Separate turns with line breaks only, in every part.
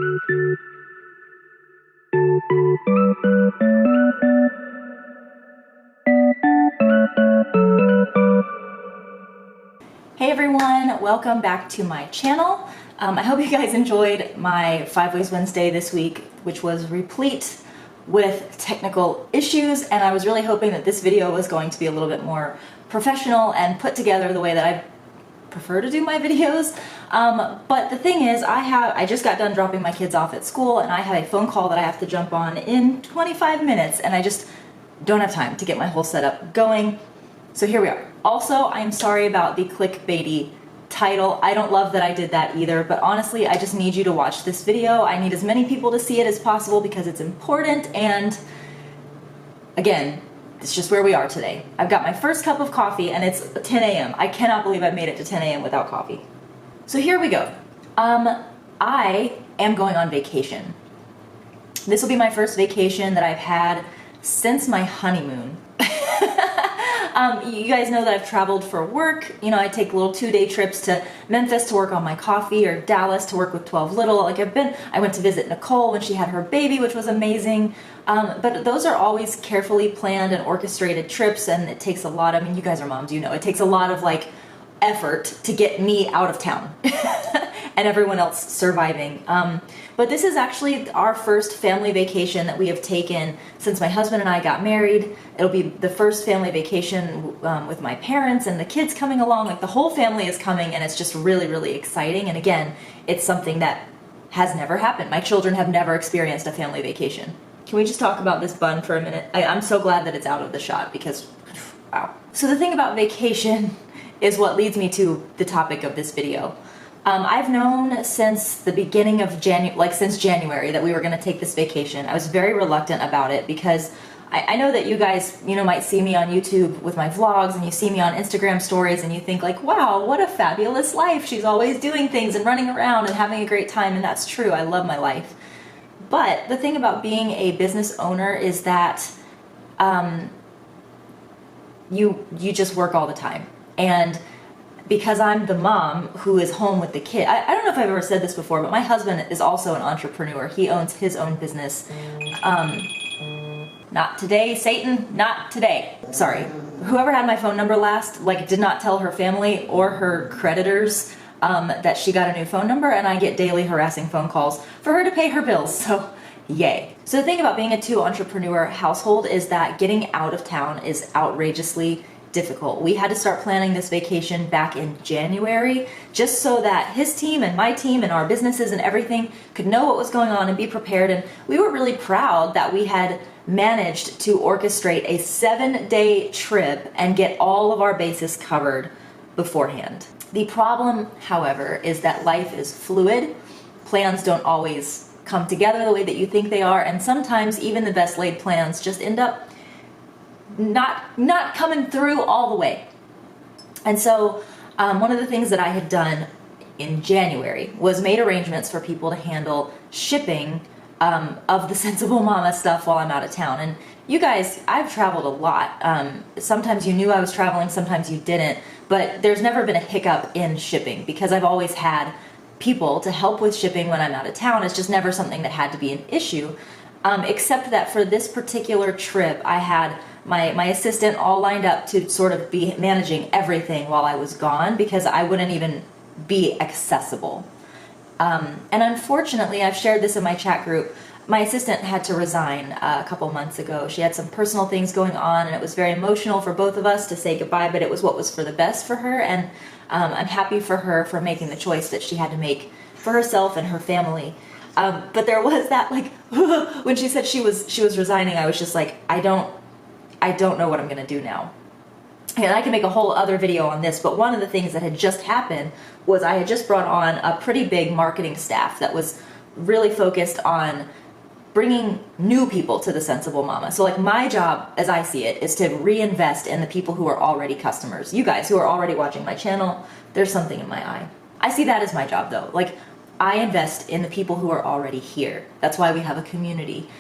Hey everyone, welcome back to my channel. I hope you guys enjoyed my 5 Ways Wednesday this week, which was replete with technical issues, and I was really hoping that this video was going to be a little bit more professional and put together the way that I prefer to do my videos. But the thing is, I just got done dropping my kids off at school, and I have a phone call that I have to jump on in 25 minutes, and I just don't have time to get my whole setup going. So here we are. Also, I'm sorry about the clickbaity title. I don't love that I did that either, but honestly, I just need you to watch this video. I need as many people to see it as possible because it's important, and again, it's just where we are today. I've got my first cup of coffee and it's 10 a.m. I cannot believe I've made it to 10 a.m. without coffee. So here we go. I am going on vacation. This will be my first vacation that I've had since my honeymoon. You guys know that I've traveled for work. You know, I take little 2-day trips to Memphis to work on my coffee, or Dallas to work with 12 Little. I went to visit Nicole when she had her baby, which was amazing. But those are always carefully planned and orchestrated trips, and it takes a lot, I mean, you guys are moms, you know, it takes a lot of effort to get me out of town and everyone else surviving. But this is actually our first family vacation that we have taken since my husband and I got married. It'll be the first family vacation with my parents and the kids coming along. Like, the whole family is coming, and it's just really, really exciting. And again, it's something that has never happened. My children have never experienced a family vacation. Can we just talk about this bun for a minute? I'm so glad that it's out of the shot because, wow. So the thing about vacation is what leads me to the topic of this video. I've known since the beginning of since January that we were going to take this vacation. I was very reluctant about it because I know that you guys, might see me on YouTube with my vlogs, and you see me on Instagram stories, and you think wow, what a fabulous life. She's always doing things and running around and having a great time, and that's true. I love my life. But the thing about being a business owner is that you just work all the time. And because I'm the mom who is home with the kid, I don't know if I've ever said this before, but my husband is also an entrepreneur. He owns his own business. Not today, Satan, not today. Sorry. Whoever had my phone number last, did not tell her family or her creditors that she got a new phone number, and I get daily harassing phone calls for her to pay her bills, so yay. So the thing about being a 2-entrepreneur household is that getting out of town is outrageously difficult. We had to start planning this vacation back in January just so that his team and my team and our businesses and everything could know what was going on and be prepared, and we were really proud that we had managed to orchestrate a 7-day trip and get all of our bases covered beforehand. The problem, however, is that life is fluid. Plans don't always come together the way that you think they are, and sometimes even the best laid plans just end up not coming through all the way. And so one of the things that I had done in January was made arrangements for people to handle shipping of the Sensible Mama stuff while I'm out of town. And you guys, I've traveled a lot. Sometimes you knew I was traveling, sometimes you didn't, but there's never been a hiccup in shipping because I've always had people to help with shipping when I'm out of town. It's just never something that had to be an issue, except that for this particular trip, I had my assistant all lined up to sort of be managing everything while I was gone because I wouldn't even be accessible. And unfortunately, I've shared this in my chat group, my assistant had to resign a couple months ago. She had some personal things going on, and it was very emotional for both of us to say goodbye, but it was what was for the best for her, and I'm happy for her for making the choice that she had to make for herself and her family. But there was that, when she said she was resigning, I was just like, I don't know what I'm gonna do now. And I can make a whole other video on this, but one of the things that had just happened was I had just brought on a pretty big marketing staff that was really focused on bringing new people to the Sensible Mama. So my job, as I see it, is to reinvest in the people who are already customers. You guys who are already watching my channel, there's something in my eye. I see that as my job though. I invest in the people who are already here. That's why we have a community.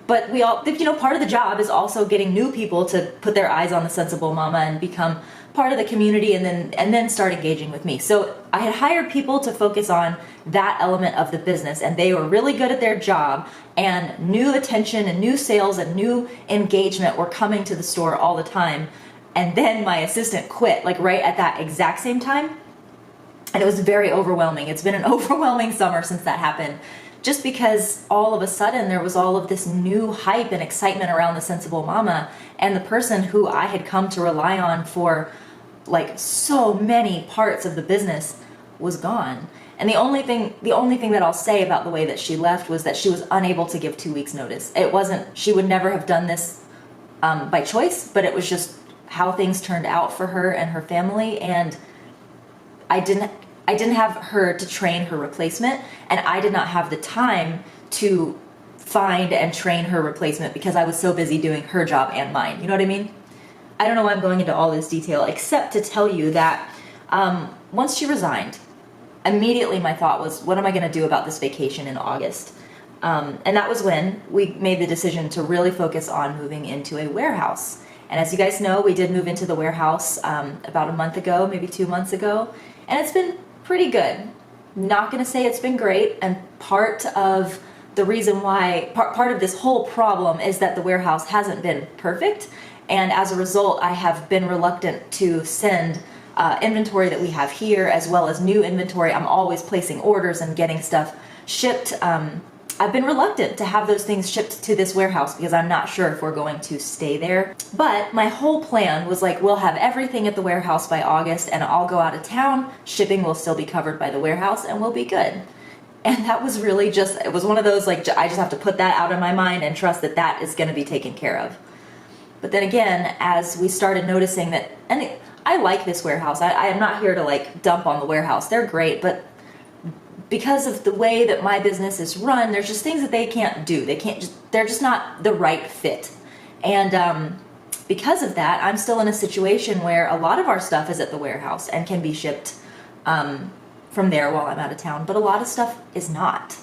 But we all, part of the job is also getting new people to put their eyes on the Sensible Mama and become part of the community and then start engaging with me. So I had hired people to focus on that element of the business, and they were really good at their job, and new attention and new sales and new engagement were coming to the store all the time. And then my assistant quit, like right at that exact same time. And it was very overwhelming. It's been an overwhelming summer since that happened, just because all of a sudden there was all of this new hype and excitement around the Sensible Mama, and the person who I had come to rely on for like so many parts of the business was gone. And the only thing that I'll say about the way that she left was that she was unable to give 2 weeks notice. It wasn't, she would never have done this by choice, but it was just how things turned out for her and her family. And I didn't have her to train her replacement, and I did not have the time to find and train her replacement because I was so busy doing her job and mine. You know what I mean? I don't know why I'm going into all this detail, except to tell you that once she resigned, immediately my thought was, what am I going to do about this vacation in August? And that was when we made the decision to really focus on moving into a warehouse. And as you guys know, we did move into the warehouse about a month ago, maybe 2 months ago, and it's been pretty good. Not going to say it's been great, and part of the reason why, part of this whole problem is that the warehouse hasn't been perfect, and as a result, I have been reluctant to send inventory that we have here, as well as new inventory. I'm always placing orders and getting stuff shipped. I've been reluctant to have those things shipped to this warehouse because I'm not sure if we're going to stay there. But my whole plan was like, we'll have everything at the warehouse by August, and I'll go out of town. Shipping will still be covered by the warehouse, and we'll be good. And that was really just, it was one of those, like, I just have to put that out of my mind and trust that that is going to be taken care of. But then again, as we started noticing that, and I like this warehouse. I am not here to like dump on the warehouse. They're great, but because of the way that my business is run, there's just things that they can't do. They're just not the right fit. And because of that, I'm still in a situation where a lot of our stuff is at the warehouse and can be shipped from there while I'm out of town, but a lot of stuff is not.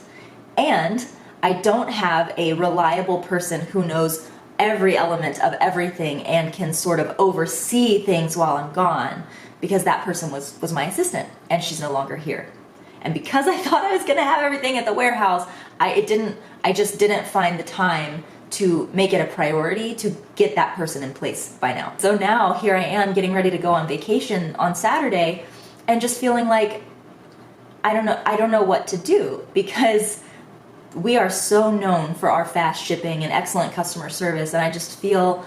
And I don't have a reliable person who knows every element of everything and can sort of oversee things while I'm gone, because that person was my assistant, and she's no longer here. And because I thought I was going to have everything at the warehouse, I just didn't find the time to make it a priority to get that person in place by now. So now here I am getting ready to go on vacation on Saturday, and just feeling like I don't know what to do, because we are so known for our fast shipping and excellent customer service, and I just feel,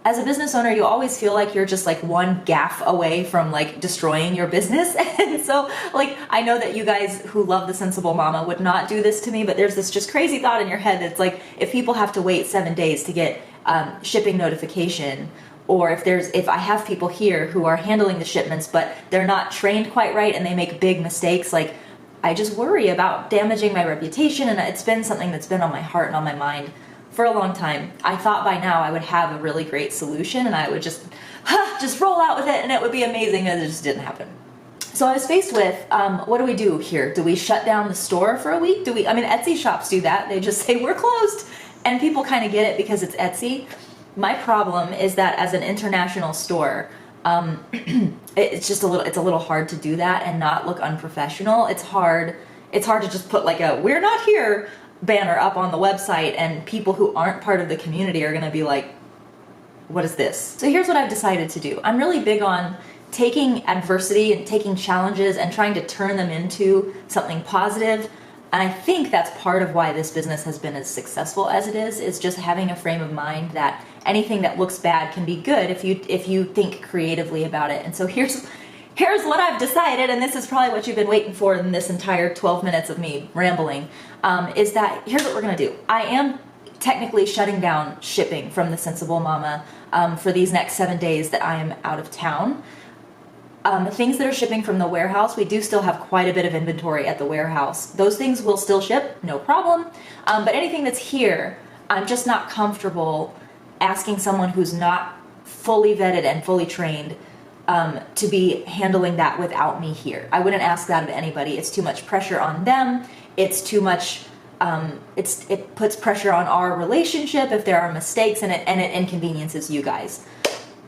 as a business owner, you always feel like you're just like one gaffe away from like destroying your business. And so like, I know that you guys who love the Sensible Mama would not do this to me, but there's this just crazy thought in your head that's like, if people have to wait 7 days to get shipping notification, or if I have people here who are handling the shipments, but they're not trained quite right and they make big mistakes, like, I just worry about damaging my reputation, and it's been something that's been on my heart and on my mind for a long time. I thought by now I would have a really great solution, and I would just roll out with it, and it would be amazing, and it just didn't happen. So I was faced with, what do we do here? Do we shut down the store for a week? Etsy shops do that. They just say, we're closed, and people kind of get it because it's Etsy. My problem is that as an international store, it's a little hard to do that and not look unprofessional. It's hard to just put like a "we're not here" banner up on the website, and people who aren't part of the community are going to be like, what is this? So here's what I've decided to do. I'm really big on taking adversity and taking challenges and trying to turn them into something positive. And I think that's part of why this business has been as successful as it is just having a frame of mind that anything that looks bad can be good if you think creatively about it. And so here's what I've decided, and this is probably what you've been waiting for in this entire 12 minutes of me rambling, is that here's what we're going to do. I am technically shutting down shipping from the Sensible Mama for these next 7 days that I am out of town. Things that are shipping from the warehouse, we do still have quite a bit of inventory at the warehouse. Those things will still ship, no problem. But anything that's here, I'm just not comfortable asking someone who's not fully vetted and fully trained to be handling that without me here. I wouldn't ask that of anybody. It's too much pressure on them. It's too much, it puts pressure on our relationship if there are mistakes, and it inconveniences you guys.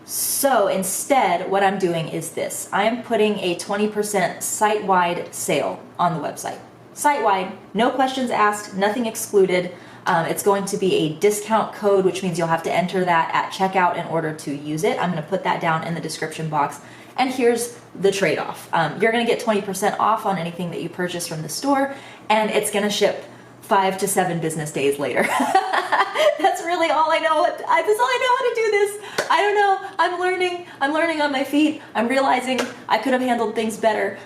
So instead, what I'm doing is this. I am putting a 20% site-wide sale on the website. Site-wide, no questions asked, nothing excluded. It's going to be a discount code, which means you'll have to enter that at checkout in order to use it. I'm going to put that down in the description box. And here's the trade-off. You're going to get 20% off on anything that you purchase from the store, and it's going to ship 5 to 7 business days later. That's really all I know. That's all I know how to do this. I don't know. I'm learning on my feet. I'm realizing I could have handled things better.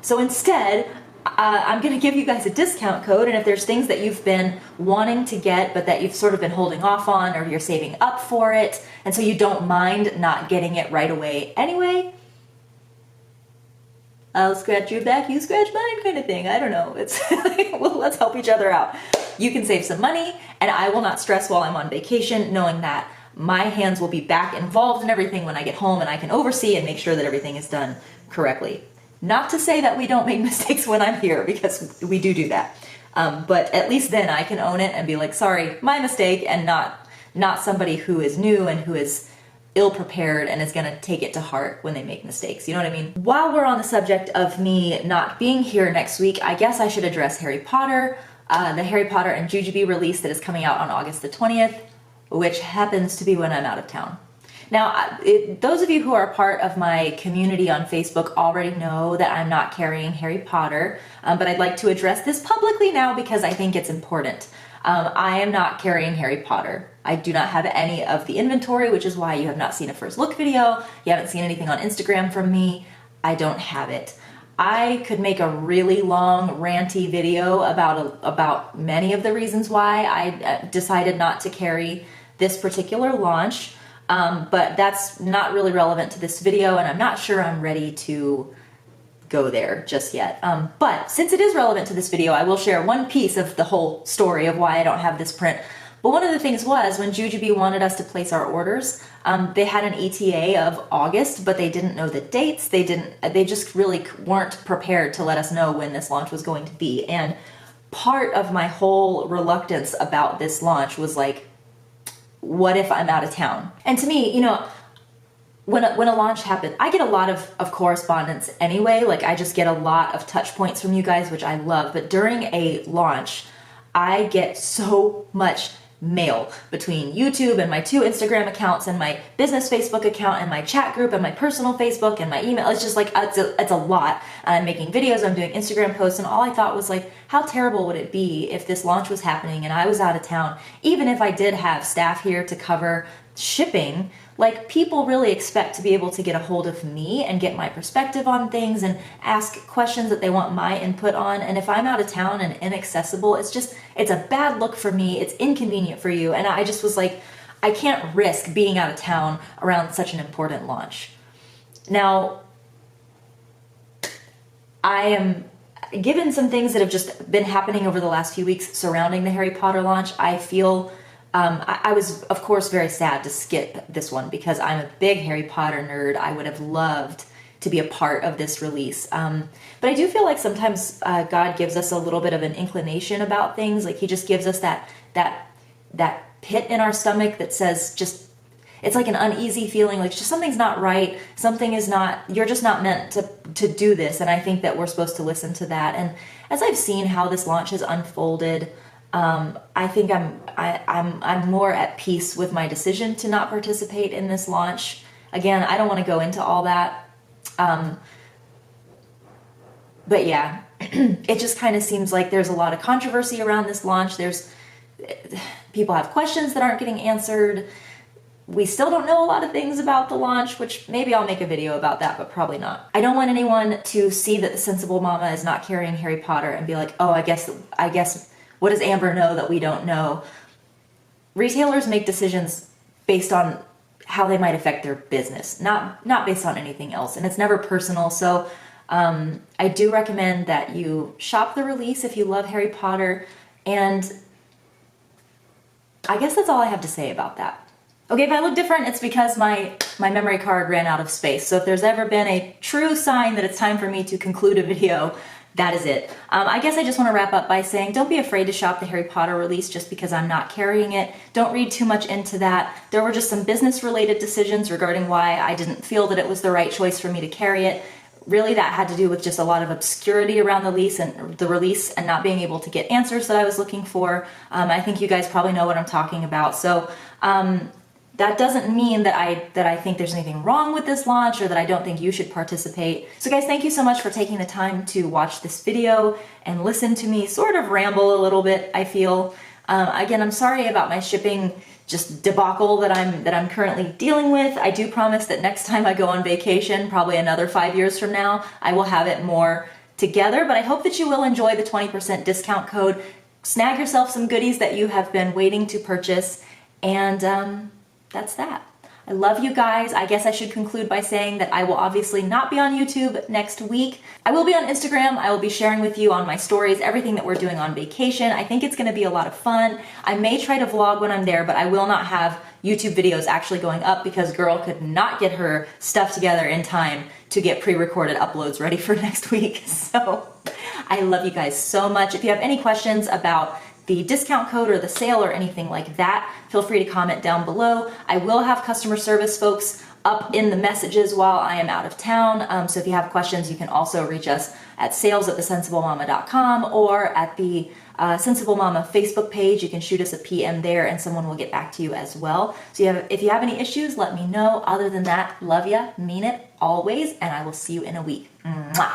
So instead, I'm going to give you guys a discount code, and if there's things that you've been wanting to get but that you've sort of been holding off on, or you're saving up for it, and so you don't mind not getting it right away anyway, I'll scratch your back, you scratch mine kind of thing. I don't know. It's like, well, let's help each other out. You can save some money, and I will not stress while I'm on vacation, knowing that my hands will be back involved in everything when I get home, and I can oversee and make sure that everything is done correctly. Not to say that we don't make mistakes when I'm here, because we do that. But at least then I can own it and be like, sorry, my mistake, and not somebody who is new and who is ill-prepared and is going to take it to heart when they make mistakes. You know what I mean? While we're on the subject of me not being here next week, I guess I should address Harry Potter, the Harry Potter and Jujubee release that is coming out on August the 20th, which happens to be when I'm out of town. Now, those of you who are part of my community on Facebook already know that I'm not carrying Harry Potter, but I'd like to address this publicly now because I think it's important. I am not carrying Harry Potter. I do not have any of the inventory, which is why you have not seen a first look video. You haven't seen anything on Instagram from me. I don't have it. I could make a really long ranty video about many of the reasons why I decided not to carry this particular launch, but that's not really relevant to this video, and I'm not sure I'm ready to go there just yet. But since it is relevant to this video, I will share one piece of the whole story of why I don't have this print. But one of the things was when Jujubee wanted us to place our orders, they had an ETA of August, but they didn't know the dates. They just really weren't prepared to let us know when this launch was going to be. And part of my whole reluctance about this launch was like, what if I'm out of town? And to me, you know, when a launch happens, I get a lot of correspondence anyway. Like, I just get a lot of touch points from you guys, which I love. But during a launch, I get so much mail between YouTube and my 2 Instagram accounts and my business Facebook account and my chat group and my personal Facebook and my email. It's just like, it's a lot. I'm making videos, I'm doing Instagram posts, and all I thought was like, how terrible would it be if this launch was happening and I was out of town? Even if I did have staff here to cover shipping, like, people really expect to be able to get a hold of me and get my perspective on things and ask questions that they want my input on. And if I'm out of town and inaccessible, it's a bad look for me. It's inconvenient for you. And I just was like, I can't risk being out of town around such an important launch. Now, I am given some things that have just been happening over the last few weeks surrounding the Harry Potter launch. I feel I was, of course, very sad to skip this one because I'm a big Harry Potter nerd. I would have loved to be a part of this release. But I do feel like sometimes God gives us a little bit of an inclination about things. Like, he just gives us that pit in our stomach that says it's like an uneasy feeling, like just something's not right. Something is not, you're just not meant to do this. And I think that we're supposed to listen to that. And as I've seen how this launch has unfolded, I think I'm more at peace with my decision to not participate in this launch. Again, I don't want to go into all that. But yeah, it just kind of seems like there's a lot of controversy around this launch. People have questions that aren't getting answered. We still don't know a lot of things about the launch, which maybe I'll make a video about that, but probably not. I don't want anyone to see that the Sensible Mama is not carrying Harry Potter and be like, oh, I guess, what does Amber know that we don't know? Retailers make decisions based on how they might affect their business, not based on anything else, and it's never personal. So I do recommend that you shop the release if you love Harry Potter, and I guess that's all I have to say about that. Okay, if I look different, it's because my memory card ran out of space. So if there's ever been a true sign that it's time for me to conclude a video, that is it. I guess I just want to wrap up by saying don't be afraid to shop the Harry Potter release just because I'm not carrying it. Don't read too much into that. There were just some business related decisions regarding why I didn't feel that it was the right choice for me to carry it. Really, that had to do with just a lot of obscurity around the release and not being able to get answers that I was looking for. I think you guys probably know what I'm talking about. So that doesn't mean that I think there's anything wrong with this launch or that I don't think you should participate. So guys, thank you so much for taking the time to watch this video and listen to me sort of ramble a little bit, I feel. Again, I'm sorry about my shipping just debacle that I'm currently dealing with. I do promise that next time I go on vacation, probably another 5 years from now, I will have it more together, but I hope that you will enjoy the 20% discount code. Snag yourself some goodies that you have been waiting to purchase, and that's that. I love you guys. I guess I should conclude by saying that I will obviously not be on YouTube next week. I will be on Instagram. I will be sharing with you on my stories everything that we're doing on vacation. I think it's going to be a lot of fun. I may try to vlog when I'm there, but I will not have YouTube videos actually going up because girl could not get her stuff together in time to get pre-recorded uploads ready for next week. So I love you guys so much. If you have any questions about the discount code or the sale or anything like that, feel free to comment down below. I will have customer service folks up in the messages while I am out of town. So if you have questions, you can also reach us at sales@thesensiblemama.com or at the Sensible Mama Facebook page. You can shoot us a PM there and someone will get back to you as well. So if you have any issues, let me know. Other than that, love ya, mean it always, and I will see you in a week. Mwah.